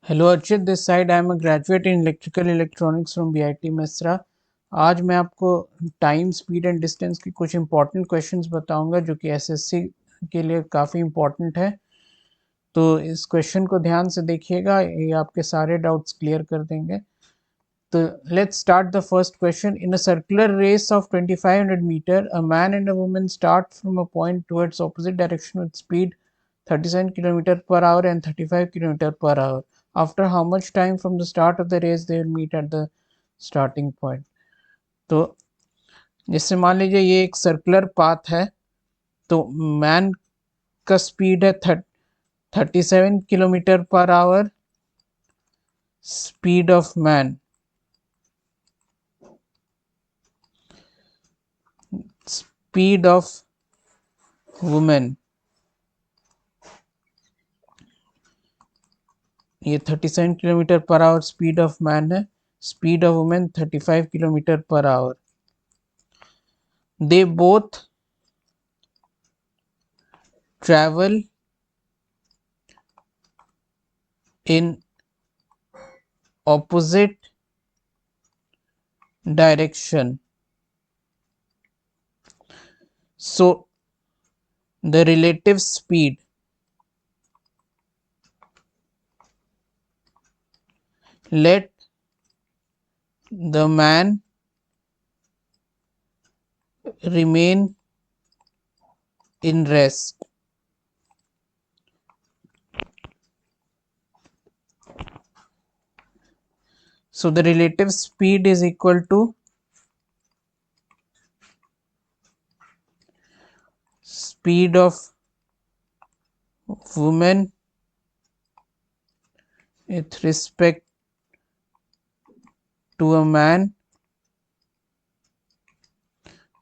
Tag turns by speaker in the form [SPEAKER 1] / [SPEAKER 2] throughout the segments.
[SPEAKER 1] Hello Archit, this side I am a graduate in electrical electronics from BIT Mesra. आज मैं आपको time, speed and distance की कुछ important questions बताऊंगा जो कि एसएससी के लिए काफ़ी इंपॉर्टेंट है। तो इस क्वेश्चन को ध्यान से देखिएगा, ये आपके सारे डाउट्स क्लियर कर देंगे। तो let's start the first question. In a circular race of 2500 meter, a man and a woman start from a point towards opposite direction with speed 37 km per hour and 35 km per hour. After how much time from the start of the race they will meet at the starting point? तो जैसे मान लीजिए ये एक circular path है, तो man का speed है 37 kilometre per hour, speed of man, speed of women ये 37 kilometre per hour speed of man है, speed of women 35 kilometre per hour. They both travel in opposite direction, so the relative speed let the man remain in rest. So the relative speed is equal to speed of woman with respect to a man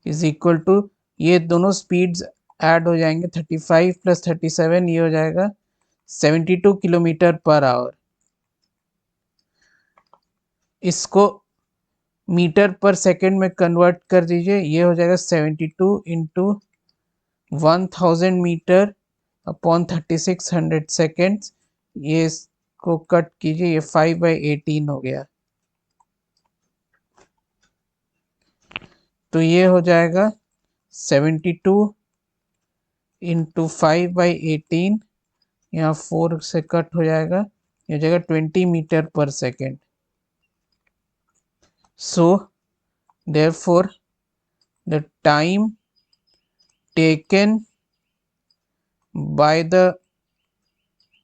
[SPEAKER 1] is equal to, ये दोनों speeds add हो जाएंगे, 35 plus 37 ये हो जाएगा 72 kilometre per our. इसको metre पर second में कन्वर्ट कर दीजिए, ये हो जाएगा 72 इंटू 1000 मीटर अपॉन 3600 सेकेंड्स। ये इसको कट कीजिए, ये 5/18 हो गया, तो ये हो जाएगा 72 इंटू 5/18, यहाँ 4 से कट हो जाएगा, ये हो जाएगा 20 मीटर पर second. So therefore the time taken by the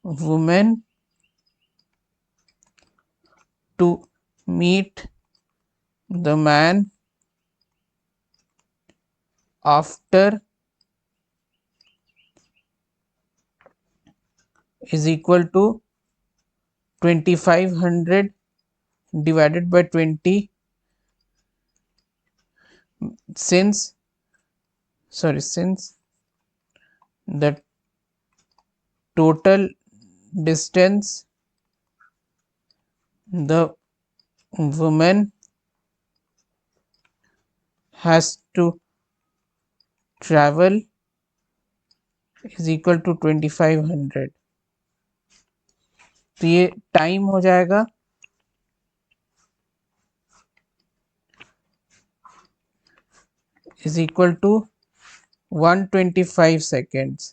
[SPEAKER 1] woman to meet the man after is equal to 2500 divided by 20, since the total distance the woman has to travel is equal to 2500। तो ये time हो जाएगा is equal to 125 seconds.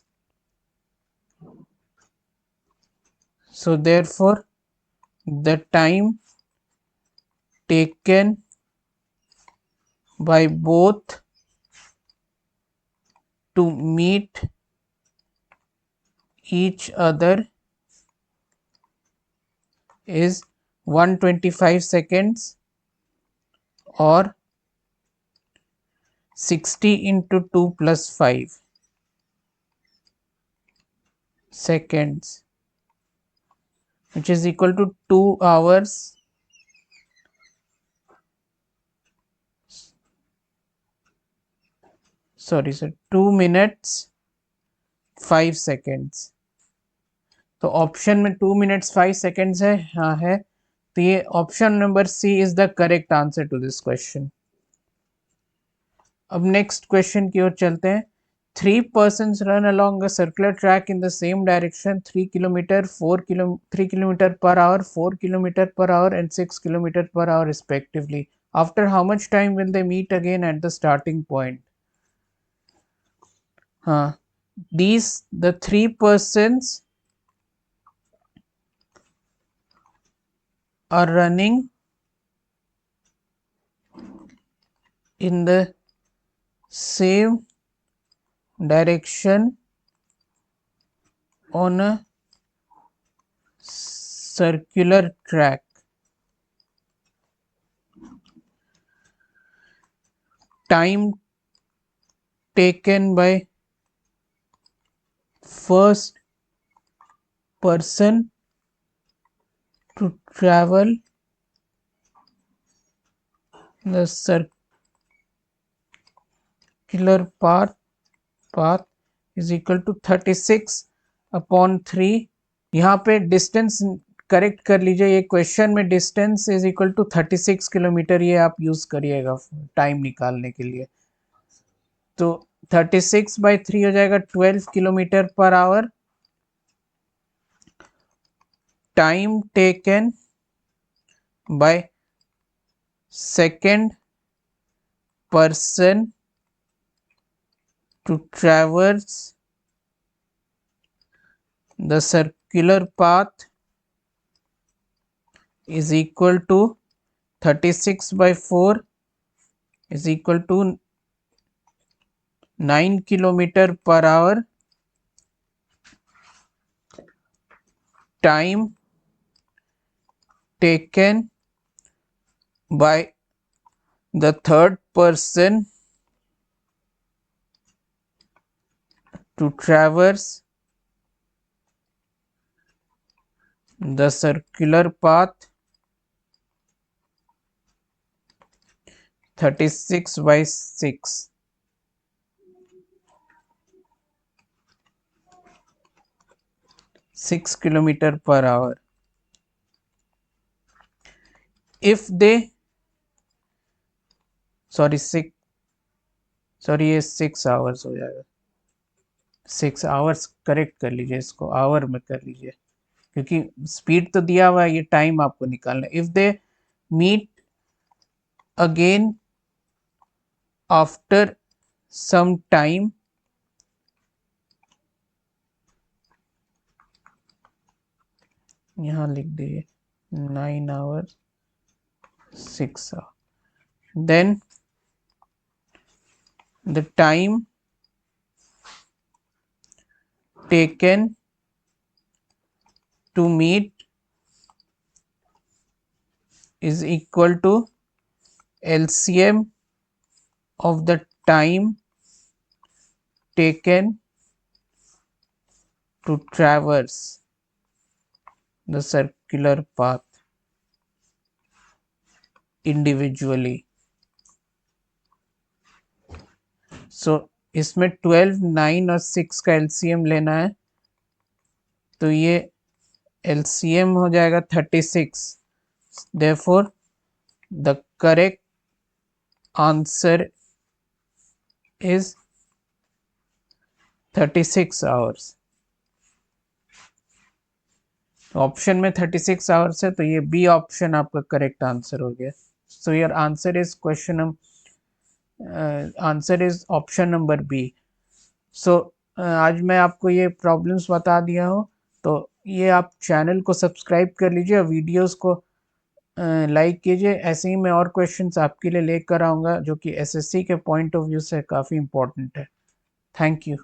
[SPEAKER 1] So therefore the time taken by both to meet each other is 125 seconds, or 60 into 2 plus 5 seconds, which is equal to 2 hours sorry sir 2 minutes 5 seconds। तो option में 2 minutes 5 seconds है, हाँ है, तो ये option number C is the correct answer to this question. अब next question की ओर चलते हैं। 3 persons run along a circular track in the same direction 3 kilometer per hour, 4 kilometer per hour and 6 kilometer per hour respectively. After how much time will they meet again at the starting point? The 3 persons are running in the same direction on a circular track. Time taken by first person to travel the circular path is equal to 36/3। यहाँ पे distance correct कर लीजिए, ये question में distance is equal to 36 kilometre, ये आप use करिएगा time निकालने के लिए। तो 36/3 हो जाएगा 12 kilometre per our. Time taken by second person to traverse the circular path is equal to 36/4 is equal to 9 kilometer per hour। Time taken by the third person to traverse the circular path 36/6 6 kilometer per hour। if they ये 6 hours हो जाएगा। 6 hours correct कर लीजिए, इसको our में कर लीजिए क्योंकि स्पीड तो दिया हुआ है, ये टाइम आपको निकालना है। If they meet again after some time यहाँ लिख दीजिए 9 hours 6 hour, then the time taken to meet is equal to LCM of the time taken to traverse the circular path individually। सो इसमें 12, 9 और 6 का LCM लेना है, तो ये LCM हो जाएगा 36। therefore the correct answer is 36 hours. Option में 36 आवर्स है, तो ये बी ऑप्शन आपका करेक्ट आंसर हो गया। So your answer is answer is option number B. So आज मैं आपको ये प्रॉब्लम्स बता दिया हूँ, तो ये आप चैनल को सब्सक्राइब कर लीजिए और वीडियोस को लाइक कीजिए। ऐसे ही मैं और क्वेश्चंस आपके लिए लेकर आऊँगा जो कि एसएससी के पॉइंट ऑफ व्यू से काफ़ी इम्पोर्टेंट है। Thank you.